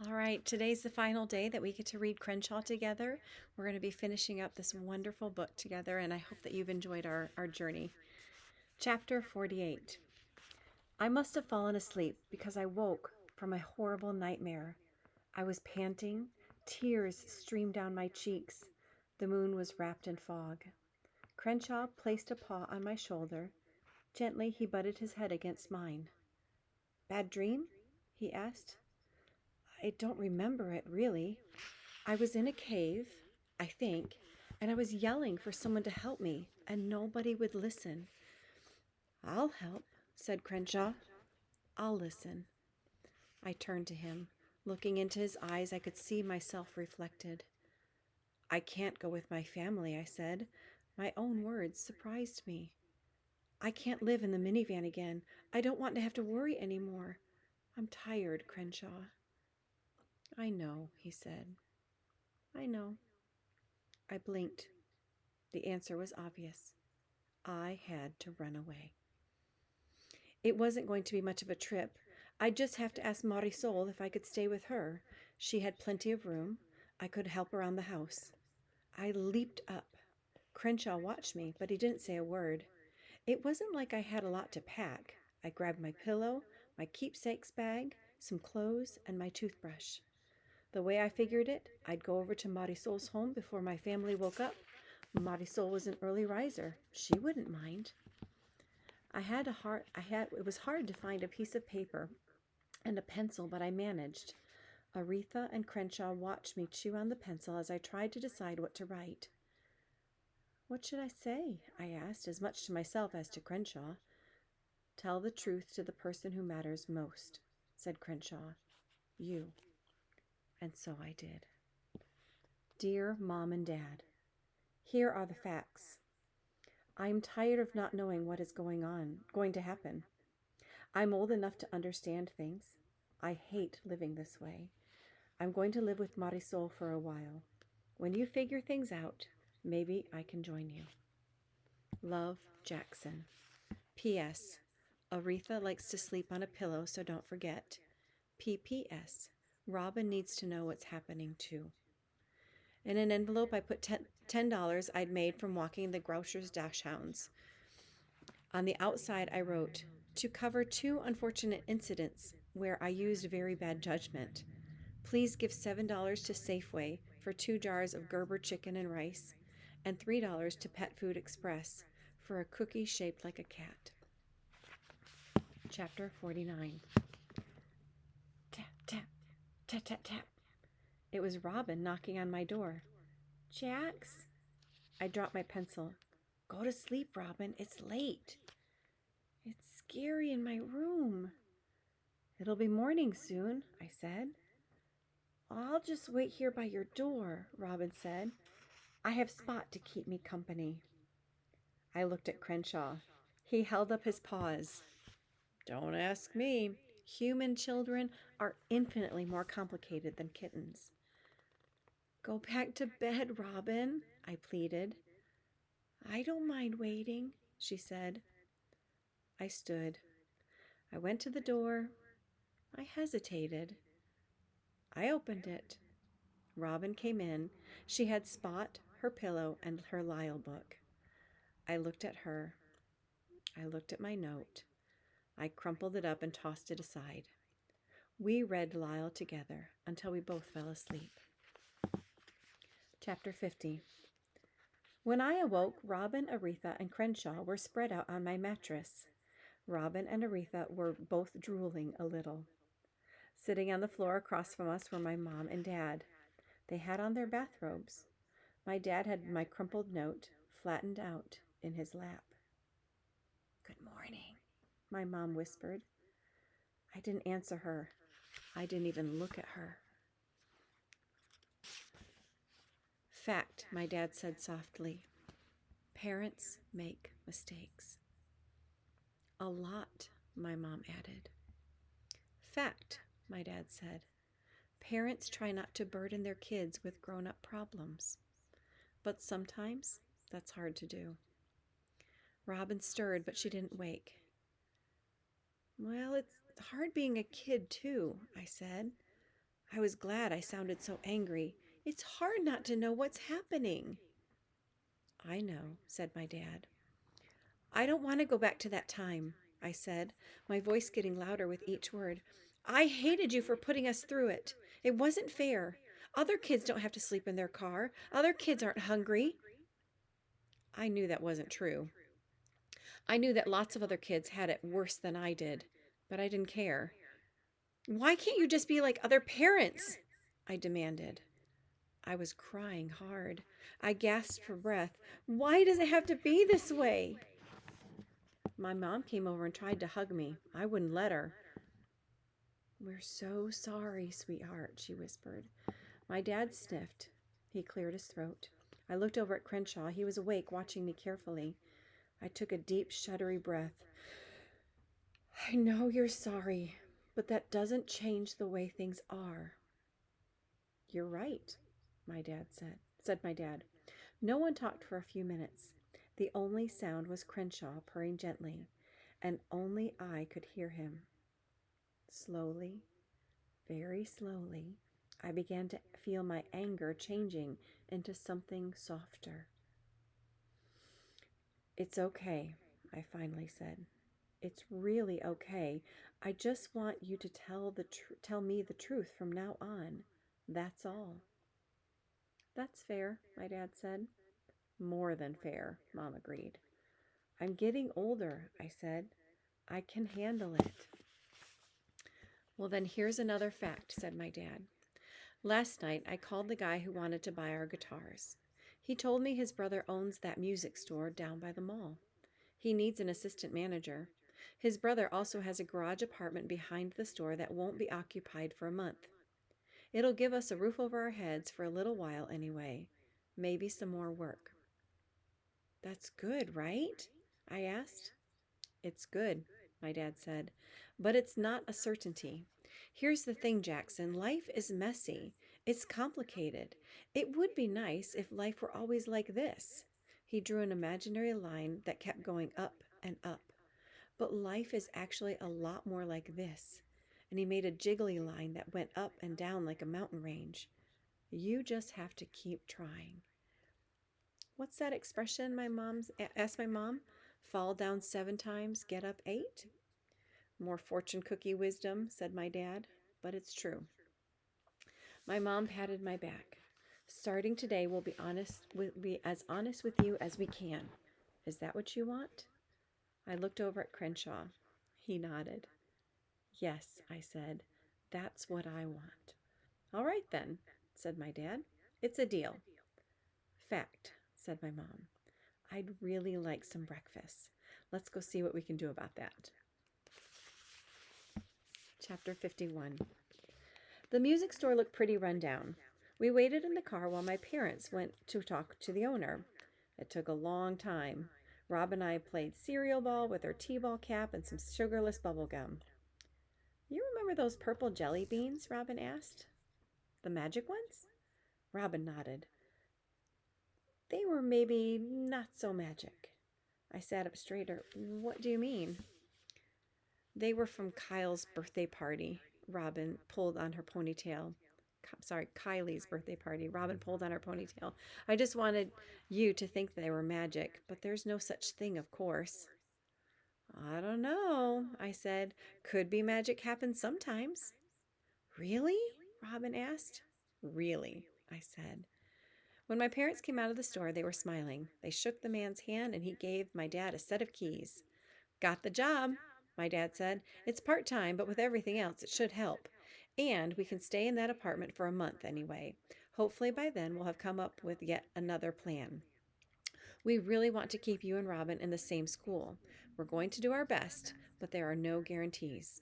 All right, today's the final day that we get to read Crenshaw together. We're going to be finishing up this wonderful book together, and I hope that you've enjoyed our journey. Chapter 48. I must have fallen asleep because I woke from a horrible nightmare. I was panting, tears streamed down my cheeks. The moon was wrapped in fog. Crenshaw placed a paw on my shoulder. Gently, he butted his head against mine. Bad dream? He asked. I don't remember it, really. I was in a cave, I think, and I was yelling for someone to help me, and nobody would listen. I'll help, said Crenshaw. I'll listen. I turned to him. Looking into his eyes, I could see myself reflected. I can't go with my family, I said. My own words surprised me. I can't live in the minivan again. I don't want to have to worry anymore. I'm tired, Crenshaw. I know, he said. I know. I blinked. The answer was obvious. I had to run away. It wasn't going to be much of a trip. I'd just have to ask Marisol if I could stay with her. She had plenty of room. I could help around the house. I leaped up. Crenshaw watched me, but he didn't say a word. It wasn't like I had a lot to pack. I grabbed my pillow, my keepsakes bag, some clothes, and my toothbrush. The way I figured it, I'd go over to Marisol's home before my family woke up. Marisol was an early riser. She wouldn't mind. It was hard to find a piece of paper and a pencil, but I managed. Aretha and Crenshaw watched me chew on the pencil as I tried to decide what to write. What should I say? I asked, as much to myself as to Crenshaw. Tell the truth to the person who matters most, said Crenshaw. You. And so I did. Dear Mom and Dad, here are the facts. I am tired of not knowing what is going to happen. I'm old enough to understand things. I hate living this way. I'm going to live with Marisol for a while. When you figure things out, maybe I can join you. Love, Jackson. P.S. Aretha likes to sleep on a pillow, so don't forget. P.P.S. Robin needs to know what's happening too. In an envelope, I put $10 I'd made from walking the Groucher's dachshunds. On the outside, I wrote, to cover 2 unfortunate incidents where I used very bad judgment. Please give $7 to Safeway for 2 jars of Gerber chicken and rice, and $3 to Pet Food Express for a cookie shaped like a cat. Chapter 49. Tap, tap, tap, tap, tap. It was Robin knocking on my door. Jax? I dropped my pencil. Go to sleep, Robin. It's late. It's scary in my room. It'll be morning soon, I said. I'll just wait here by your door, Robin said. I have Spot to keep me company. I looked at Crenshaw. He held up his paws. Don't ask me. Human children are infinitely more complicated than kittens. Go back to bed, Robin, I pleaded. I don't mind waiting, she said. I stood. I went to the door. I hesitated. I opened it. Robin came in. She had Spot, her pillow, and her Lyle book. I looked at her. I looked at my note. I crumpled it up and tossed it aside. We read Lyle together until we both fell asleep. Chapter 50. When I awoke, Robin, Aretha, and Crenshaw were spread out on my mattress. Robin and Aretha were both drooling a little. Sitting on the floor across from us were my mom and dad. They had on their bathrobes. My dad had my crumpled note flattened out in his lap. Good morning, my mom whispered. I didn't answer her. I didn't even look at her. Fact, my dad said softly. Parents make mistakes. A lot, my mom added. Fact, my dad said. Parents try not to burden their kids with grown-up problems. But sometimes that's hard to do. Robin stirred, but she didn't wake. Well, it's hard being a kid, too, I said. I was glad I sounded so angry. It's hard not to know what's happening. I know, said my dad. I don't want to go back to that time, I said, my voice getting louder with each word. I hated you for putting us through it. It wasn't fair. Other kids don't have to sleep in their car. Other kids aren't hungry. I knew that wasn't true. I knew that lots of other kids had it worse than I did, but I didn't care. Why can't you just be like other parents? I demanded. I was crying hard. I gasped for breath. Why does it have to be this way? My mom came over and tried to hug me. I wouldn't let her. We're so sorry, sweetheart, she whispered. My dad sniffed. He cleared his throat. I looked over at Crenshaw. He was awake, watching me carefully. I took a deep, shuddery breath. I know you're sorry, but that doesn't change the way things are. You're right, said my dad. No one talked for a few minutes. The only sound was Crenshaw purring gently, and only I could hear him. Slowly, very slowly, I began to feel my anger changing into something softer. It's okay, I finally said. It's really okay. I just want you to tell me the truth from now on. That's all. That's fair, my dad said. More than fair, Mom agreed. I'm getting older, I said. I can handle it. Well, then here's another fact, said my dad. Last night, I called the guy who wanted to buy our guitars. He told me his brother owns that music store down by the mall. He needs an assistant manager. His brother also has a garage apartment behind the store that won't be occupied for a month. It'll give us a roof over our heads for a little while anyway. Maybe some more work. That's good, right? I asked. It's good, my dad said, but it's not a certainty. Here's the thing, Jackson. Life is messy. It's complicated. It would be nice if life were always like this. He drew an imaginary line that kept going up and up. But life is actually a lot more like this. And he made a jiggly line that went up and down like a mountain range. You just have to keep trying. What's that expression asked my mom? Fall down 7 times, get up 8? More fortune cookie wisdom, said my dad, but it's true. My mom patted my back. Starting today, we'll be as honest with you as we can. Is that what you want? I looked over at Crenshaw. He nodded. Yes, I said. That's what I want. All right then, said my dad. It's a deal. Fact, said my mom. I'd really like some breakfast. Let's go see what we can do about that. Chapter 51. The music store looked pretty run down. We waited in the car while my parents went to talk to the owner. It took a long time. Rob and I played cereal ball with our T-ball cap and some sugarless bubble gum. You remember those purple jelly beans? Robin asked. The magic ones? Robin nodded. They were maybe not so magic. I sat up straighter. What do you mean? They were from Kyle's birthday party. Robin pulled on her ponytail. Kylie's birthday party. Robin pulled on her ponytail. I just wanted you to think they were magic, but there's no such thing, of course. I don't know, I said. Could be magic happens sometimes. Really? Robin asked. Really, I said. When my parents came out of the store, they were smiling. They shook the man's hand, and he gave my dad a set of keys. Got the job, my dad said. It's part-time, but with everything else, it should help. And we can stay in that apartment for a month anyway. Hopefully by then we'll have come up with yet another plan. We really want to keep you and Robin in the same school. We're going to do our best, but there are no guarantees.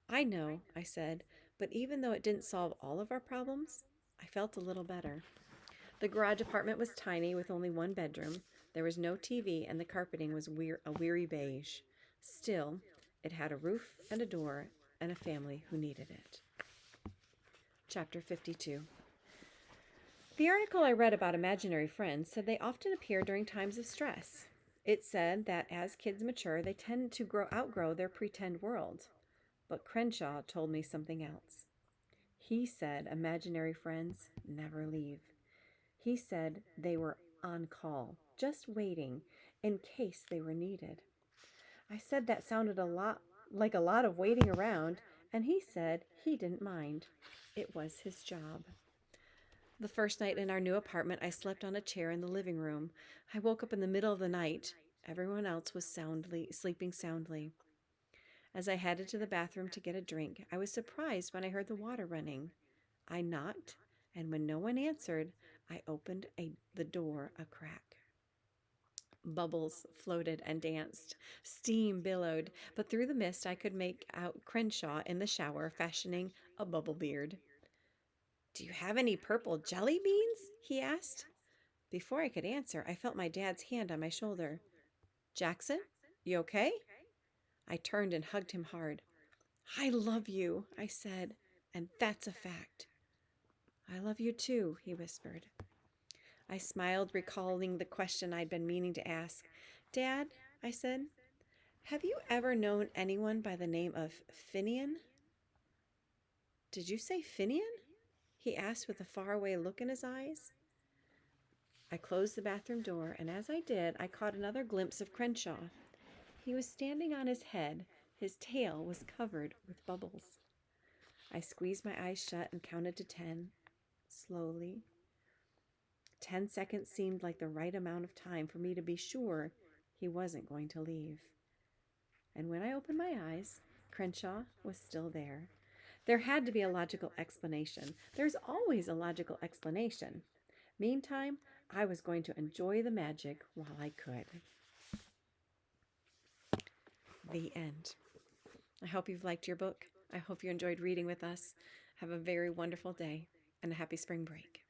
I know, I said, but even though it didn't solve all of our problems, I felt a little better. The garage apartment was tiny with only one bedroom. There was no TV, and the carpeting was a weary beige. Still, it had a roof and a door and a family who needed it. Chapter 52. The article I read about imaginary friends said they often appear during times of stress. It said that as kids mature, they tend to outgrow their pretend world. But Crenshaw told me something else. He said imaginary friends never leave. He said they were on call, just waiting in case they were needed. I said that sounded a lot like a lot of waiting around, and he said he didn't mind. It was his job. The first night in our new apartment, I slept on a chair in the living room. I woke up in the middle of the night. Everyone else was sleeping soundly. As I headed to the bathroom to get a drink, I was surprised when I heard the water running. I knocked, and when no one answered, I opened the door a crack. Bubbles floated and danced. Steam billowed, but through the mist I could make out Crenshaw in the shower fashioning a bubble beard. "Do you have any purple jelly beans?" he asked. Before I could answer, I felt my dad's hand on my shoulder. "Jackson, you okay?" I turned and hugged him hard. "I love you," I said, "and that's a fact." "I love you too," he whispered. I smiled, recalling the question I'd been meaning to ask. "Dad," I said, "have you ever known anyone by the name of Finian?" "Did you say Finian?" he asked with a faraway look in his eyes. I closed the bathroom door, and as I did, I caught another glimpse of Crenshaw. He was standing on his head. His tail was covered with bubbles. I squeezed my eyes shut and counted to 10, slowly. 10 seconds seemed like the right amount of time for me to be sure he wasn't going to leave. And when I opened my eyes, Crenshaw was still there. There had to be a logical explanation. There's always a logical explanation. Meantime, I was going to enjoy the magic while I could. The end. I hope you've liked your book. I hope you enjoyed reading with us. Have a very wonderful day and a happy spring break.